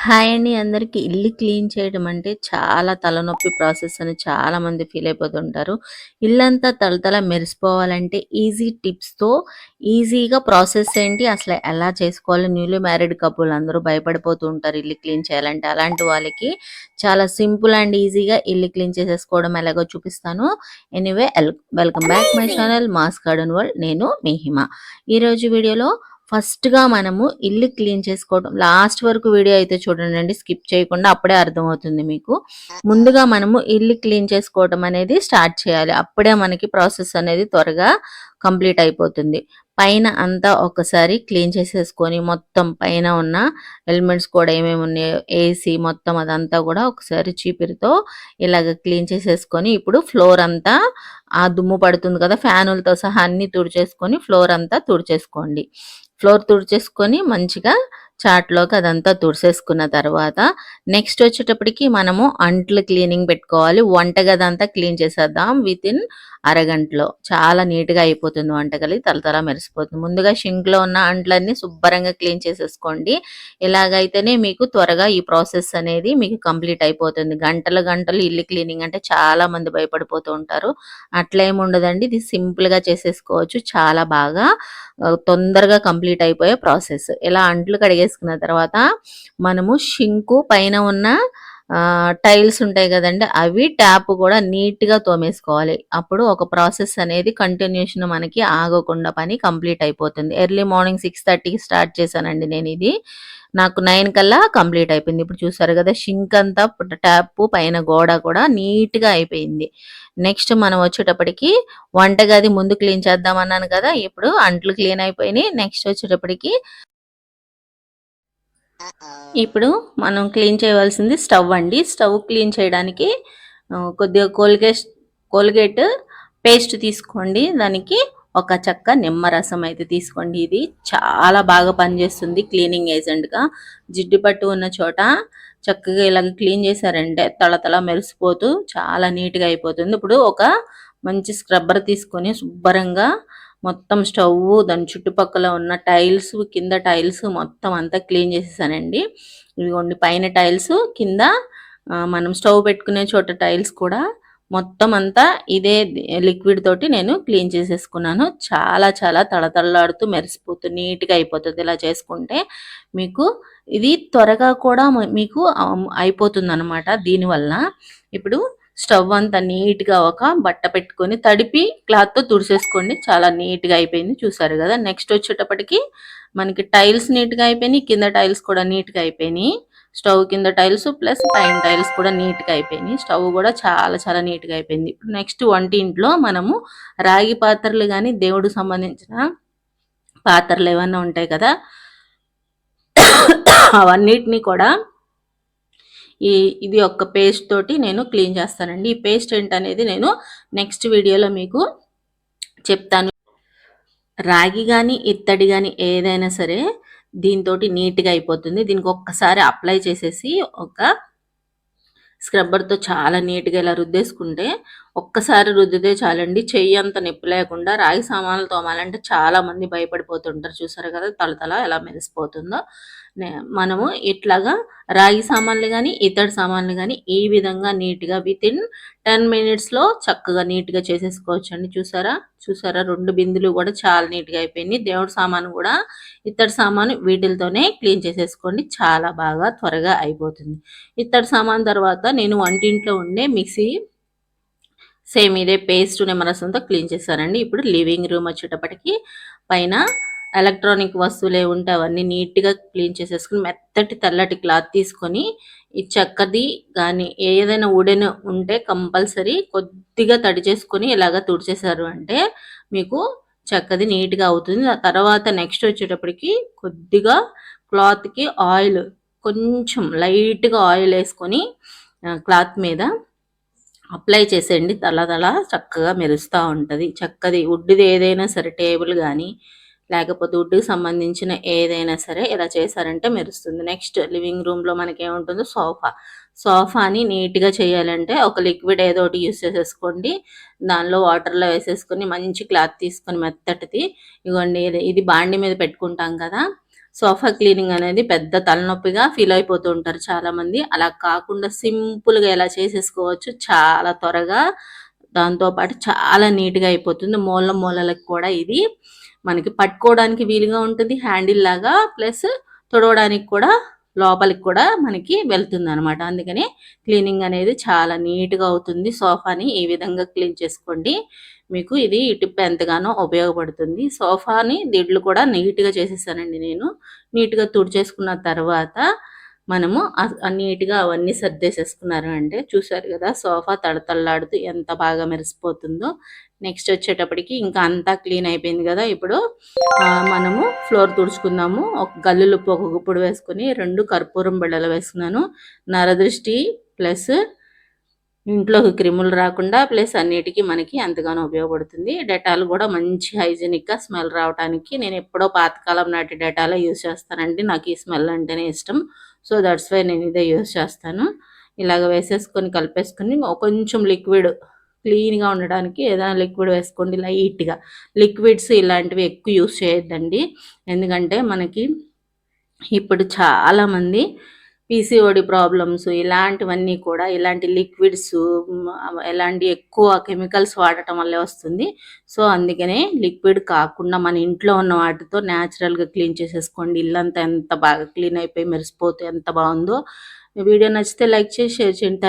Hi అండి అందరికి. ఇల్లు క్లీన్ చేయడం అంటే చాలా తలనొప్పి ప్రాసెస్ అని చాలా మంది ఫీల్ అయిపోతుంటారు. ఇల్లంతా తళతళ మెరిసిపోవాలంటే ఈజీ టిప్స్‌తో ఈజీగా ప్రాసెస్ ఏంటి, అసలు ఎలా చేసుకోవాలి, న్యూలీ మ్యారీడ్ కపుల్ అందరూ భయపడిపోతూ ఉంటారు ఇల్లు క్లీన్ చేయాలంటే. అలాంటి వాళ్ళకి చాలా సింపుల్ అండ్ ఈజీగా ఇల్లు క్లీన్ చేసేసుకోవడం ఎలాగో చూపిస్తాను. Anyway welcome back my channel MOS garden world. నేను మీ హిమ. ఈరోజు వీడియోలో ఫస్ట్‌గా మనము ఇల్లు క్లీన్ చేసుకోవడం లాస్ట్ వరకు వీడియో అయితే చూడండి, స్కిప్ చేయకుండా, అప్పుడే అర్థమవుతుంది మీకు. ముందుగా మనము ఇల్లు క్లీన్ చేసుకోవడం అనేది స్టార్ట్ చేయాలి. అప్పుడే మనకి ప్రాసెస్ అనేది త్వరగా కంప్లీట్ అయిపోతుంది. పైన అంతా ఒకసారి క్లీన్ చేసేసుకొని మొత్తం పైన ఉన్న ఎలిమెంట్స్ కూడా ఏమేమి ఉన్నాయో ఏసీ మొత్తం అదంతా కూడా ఒకసారి చీపిరితో ఇలాగ క్లీన్ చేసేసుకొని ఇప్పుడు ఫ్లోర్ అంతా ఆ దుమ్ము పడుతుంది కదా, ఫ్యానులతో సహా అన్ని తుడిచేసుకొని ఫ్లోర్ అంతా తుడిచేసుకోండి. ఫ్లోర్ తుడిచేసుకొని మంచిగా చాట్లోకి అదంతా తుడిసేసుకున్న తర్వాత నెక్స్ట్ వచ్చేటప్పటికి మనము అంట్లు క్లీనింగ్ పెట్టుకోవాలి. వంటగది అంతా క్లీన్ చేసేద్దాం వితిన్ అరగంటలో. చాలా నీట్గా అయిపోతుంది వంటగది, తలతల మెరిసిపోతుంది. ముందుగా షింక్లో ఉన్న అంట్లన్నీ శుభ్రంగా క్లీన్ చేసేసుకోండి. ఇలాగైతేనే మీకు త్వరగా ఈ ప్రాసెస్ అనేది మీకు కంప్లీట్ అయిపోతుంది. గంటలు గంటలు ఇల్లు క్లీనింగ్ అంటే చాలా మంది భయపడిపోతూ ఉంటారు. అట్లా ఏమి ఉండదండి, ఇది సింపుల్గా చేసేసుకోవచ్చు. చాలా బాగా తొందరగా కంప్లీట్ అయిపోయే ప్రాసెస్. ఇలా అంట్లు కడిగేసుకున్న తర్వాత మనము షింకు పైన ఉన్న టైల్స్ ఉంటాయి కదండి, అవి ట్యాప్ కూడా నీట్గా తోమేసుకోవాలి. అప్పుడు ఒక ప్రాసెస్ అనేది కంటిన్యూషన్ మనకి ఆగకుండా పని కంప్లీట్ అయిపోతుంది. ఎర్లీ మార్నింగ్ 6:30కి స్టార్ట్ చేశానండి నేను ఇది. నాకు 9 కల్లా కంప్లీట్ అయిపోయింది. ఇప్పుడు చూసారు కదా, షింక్ అంతా ట్యాప్ పైన గోడ కూడా నీట్గా అయిపోయింది. నెక్స్ట్ మనం వచ్చేటప్పటికి వంటగది ముందు క్లీన్ చేద్దాం అన్నాను కదా, ఇప్పుడు అంట్లు క్లీన్ అయిపోయినాయి. నెక్స్ట్ వచ్చేటప్పటికి ఇప్పుడు మనం క్లీన్ చేయవలసింది స్టవ్ అండి. స్టవ్ క్లీన్ చేయడానికి కొద్దిగా కోల్గేట్ పేస్ట్ తీసుకోండి. దానికి ఒక చెక్క నిమ్మరసం అయితే తీసుకోండి. ఇది చాలా బాగా పనిచేస్తుంది క్లీనింగ్ ఏజెంట్గా. జిడ్డు పట్టు ఉన్న చోట చక్కగా ఇలాగ క్లీన్ చేశారంటే తళతళ మెరిసిపోతూ చాలా నీట్గా అయిపోతుంది. ఇప్పుడు ఒక మంచి స్క్రబ్బర్ తీసుకొని శుభ్రంగా మొత్తం స్టవ్, దాని చుట్టుపక్కల ఉన్న టైల్స్, కింద టైల్స్ మొత్తం అంతా క్లీన్ చేసేసానండి. ఇదిగోండి పైన టైల్స్, కింద మనం స్టవ్ పెట్టుకునే చోట టైల్స్ కూడా మొత్తం అంతా ఇదే లిక్విడ్ తోటి నేను క్లీన్ చేసేసుకున్నాను. చాలా చాలా తళతళలాడుతూ మెరిసిపోతూ నీట్గా అయిపోతుంది. ఇలా చేసుకుంటే మీకు ఇది త్వరగా కూడా మీకు అయిపోతుంది అనమాట దీనివల్ల. ఇప్పుడు స్టవ్ అంతా నీట్గా ఒక బట్ట పెట్టుకొని తడిపి క్లాత్తో తుడిసేసుకోండి. చాలా నీట్గా అయిపోయింది, చూసారు కదా. నెక్స్ట్ వచ్చేటప్పటికి మనకి టైల్స్ నీట్గా అయిపోయినాయి, కింద టైల్స్ కూడా నీట్గా అయిపోయినాయి. స్టవ్ కింద టైల్స్ ప్లస్ పైన టైల్స్ కూడా నీట్గా అయిపోయినాయి. స్టవ్ కూడా చాలా చాలా నీట్గా అయిపోయింది. ఇప్పుడు నెక్స్ట్ వంటింట్లో మనము రాగి పాత్రలు కానీ దేవుడికి సంబంధించిన పాత్రలు ఏమన్నా ఉంటాయి కదా, అవన్నిటినీ కూడా ఇది ఒక పేస్ట్ తోటి నేను క్లీన్ చేస్తానండి. ఈ పేస్ట్ ఏంటనేది నేను నెక్స్ట్ వీడియోలో మీకు చెప్తాను. రాగి కానీ ఇత్తడి కానీ ఏదైనా సరే దీంతో నీట్గా అయిపోతుంది. దీనికి ఒక్కసారి అప్లై చేసేసి ఒక స్క్రబ్బర్తో చాలా నీట్గా ఇలా రుద్దేసుకుంటే, ఒక్కసారి రుద్దితే చాలండి. చెయ్యి అంత నొప్పి లేకుండా. రాగి సామాన్లు తోమాలంటే చాలా మంది భయపడిపోతుంటారు. చూసారు కదా తళతళ ఎలా మెరిసిపోతుందో. మనము ఇట్లాగా రాగి సామాన్లు కానీ ఇత్తడి సామాన్లు కానీ ఈ విధంగా నీట్గా వితిన్ 10 మినిట్స్లో చక్కగా నీట్గా చేసేసుకోవచ్చు అండి. చూసారా చూసారా 2 బిందులు కూడా చాలా నీట్గా అయిపోయింది. దేవుడి సామాను కూడా ఇత్తడి సామాను వీటితోనే క్లీన్ చేసేసుకోండి. చాలా బాగా త్వరగా అయిపోతుంది. ఇత్తడి సామాన్ తర్వాత నేను వంటింట్లో ఉండే మిక్సీ సేమ్ ఇదే పేస్ట్ నిమ్మరసంతో క్లీన్ చేశానండి. ఇప్పుడు లివింగ్ రూమ్ వచ్చేటప్పటికి పైన ఎలక్ట్రానిక్ వస్తువులే ఉంటే అవన్నీ నీట్గా క్లీన్ చేసేసుకుని మెత్తటి తెల్లటి క్లాత్ తీసుకొని ఈ చెక్కది కానీ ఏదైనా వుడెన్ ఉంటే కంపల్సరీ కొద్దిగా తడి చేసుకొని ఇలాగ తుడిచేశారు అంటే మీకు చెక్కది నీట్గా అవుతుంది. ఆ తర్వాత నెక్స్ట్ వచ్చేటప్పటికి కొద్దిగా క్లాత్కి ఆయిల్, కొంచెం లైట్గా ఆయిల్ వేసుకొని క్లాత్ మీద అప్లై చేసేయండి. తల చక్కగా మెరుస్తూ ఉంటుంది. చక్కది వుడ్ది ఏదైనా సరే, టేబుల్ కానీ లేకపోతే వుడ్కి సంబంధించిన ఏదైనా సరే ఇలా చేశారంటే మెరుస్తుంది. నెక్స్ట్ లివింగ్ రూమ్లో మనకి ఏముంటుందో సోఫాని నీట్గా చేయాలంటే ఒక లిక్విడ్ ఏదో ఒకటి యూస్ చేసేసుకోండి. దానిలో వాటర్లో వేసేసుకొని మంచి క్లాత్ తీసుకొని మెత్తటిది, ఇదిగోండి ఇది బాండి మీద పెట్టుకుంటాం కదా, సోఫా క్లీనింగ్ అనేది పెద్ద తలనొప్పిగా ఫీల్ అయిపోతూ ఉంటారు చాలామంది. అలా కాకుండా సింపుల్‌గా ఎలా చేసేసుకోవచ్చు చాలా త్వరగా. దాంతో పాటు చాలా నీట్‌గా అయిపోతుంది. మూల మూలలకు కూడా ఇది మనకి పట్టుకోవడానికి వీలుగా ఉంటుంది హ్యాండిల్ లాగా. ప్లస్ తుడవడానికి కూడా లోపలికి కూడా మనకి వెళ్తుందనమాట. అందుకని క్లీనింగ్ అనేది చాలా నీట్‌గా అవుతుంది. సోఫాని ఈ విధంగా క్లీన్ చేసుకోండి. మీకు ఇది ఈ టిప్ ఎంతగానో ఉపయోగపడుతుంది. సోఫాని దిండ్లు కూడా నీట్‌గా చేసేసానండి నేను. నీట్‌గా తుడిచేసుకున్న తర్వాత మనము నీట్‌గా అవన్నీ సర్దేసేసుకున్నారు అంటే చూసారు కదా! సోఫా తళతళలాడుతూ ఎంత బాగా మెరిసిపోతుందో. నెక్స్ట్ వచ్చేటప్పటికి ఇంకా అంతా క్లీన్ అయిపోయింది కదా! ఇప్పుడు మనము ఫ్లోర్ తుడుచుకుందాము. ఒక గల్లులుప్పు ఒక గుప్పుడు వేసుకొని 2 కర్పూరం బిళ్ళలు వేసుకున్నాను. నరదృష్టి ప్లస్ ఇంట్లోకి క్రిములు రాకుండా ప్లస్ అన్నిటికీ మనకి ఎంతగానో ఉపయోగపడుతుంది. డెటాల్ కూడా మంచి హైజీనిక్‌గా స్మెల్ రావటానికి నేను ఎప్పుడో పాతకాలం నాటి డెటాలే యూజ్ చేస్తానండి. నాకు ఈ స్మెల్ అంటేనే ఇష్టం. సో దట్స్ వై నేను ఇదే యూజ్ చేస్తాను. ఇలాగ వేసేసుకొని కలిపేసుకొని కొంచెం లిక్విడ్ క్లీన్‌గా ఉండడానికి ఏదైనా లిక్విడ్ వేసుకోండి లైట్‌గా. లిక్విడ్స్ ఇలాంటివి ఎక్కువ యూజ్ చేయొద్దండి. ఎందుకంటే మనకి ఇప్పుడు చాలామంది పీసీఓడి ప్రాబ్లమ్స్ ఇలాంటివన్నీ కూడా ఇలాంటి లిక్విడ్స్ ఎలాంటి ఎక్కువ కెమికల్స్ వాడటం వల్లే వస్తుంది. సో అందుకనే లిక్విడ్ కాకుండా మన ఇంట్లో ఉన్న వాటితో న్యాచురల్‌గా క్లీన్ చేసేసుకోండి. ఇల్లంతా ఎంత బాగా క్లీన్ అయిపోయి మెరిసిపోతే ఎంత బాగుందో. వీడియో నచ్చితే లైక్ చేసి షేర్ చేయండి.